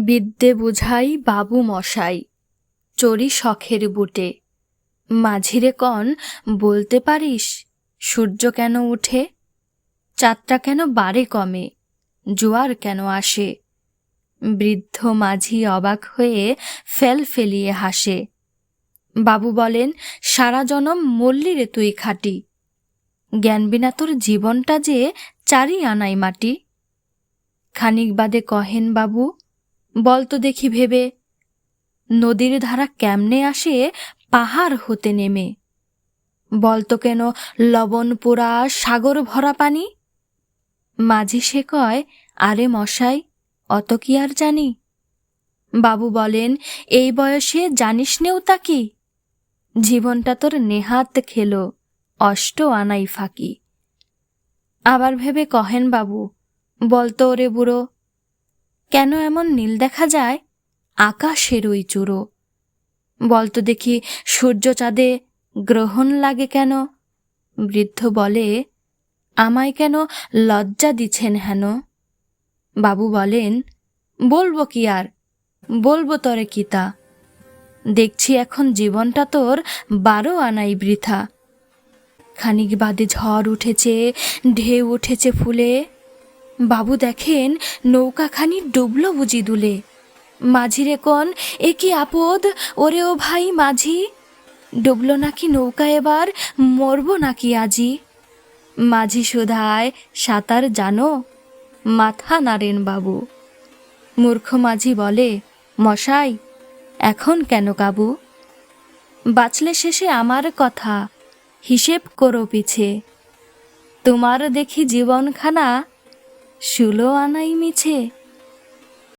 বিদ্যে বুঝাই বাবু মশাই, চড়ি শখের বুটে। মাঝিরে কন বলতে পারিস, সূর্য কেন উঠে? চাঁদটা কেন বাড়ে কমে, জোয়ার কেন আসে? বৃদ্ধ মাঝি অবাক হয়ে ফেল ফেলিয়ে হাসে। বাবু বলেন, সারা জনম মল্লি রে তুই খাটি, জ্ঞান বিনা তোর জীবনটা যে চারি আনাই মাটি। খানিক বাদে কহেন বাবু, বলতো দেখি ভেবে, নদীর ধারা কেমনে আসে পাহাড় হতে নেমে? বলতো কেন লবণ পোড়া সাগর ভরা পানি? মাঝি সে কয়, আরে মশাই, অত কি আর জানি। বাবু বলেন, এই বয়সে জানিস নেও তা কি? জীবনটা তোর নেহাত খেলো, অষ্ট আনাই ফাঁকি। আবার ভেবে কহেন বাবু, বলতো ওরে বুড়ো, কেন এমন নীল দেখা যায় আকাশের ওই চূড়ো? বলতো দেখি সূর্য চাঁদে গ্রহণ লাগে কেন? বৃদ্ধ বলে, আমায় কেন লজ্জা দিছেন হেন? বাবু বলেন, বলবো কি আর, বলবো তরে কিতা, দেখছি এখন জীবনটা তোর 12 আনাই বৃথা। খানিক বাদে ঝড় উঠেছে, ঢেউ উঠেছে ফুলে। বাবু দেখেন নৌকাখানি ডুবল বুঝি দুলে। মাঝিরে কোন, এ কি আপদ, ওরে ও ভাই মাঝি, ডুবল নাকি নৌকা এবার, মরব নাকি আজি? মাঝি শুধায়, সাঁতার জানো? মাথা নাড়েন বাবু। মূর্খ মাঝি বলে, মশাই, এখন কেন কাবু? বাঁচলে শেষে আমার কথা, হিসেব করো পিছে, তোমার দেখি জীবনখানা 16 আনাই মিছে।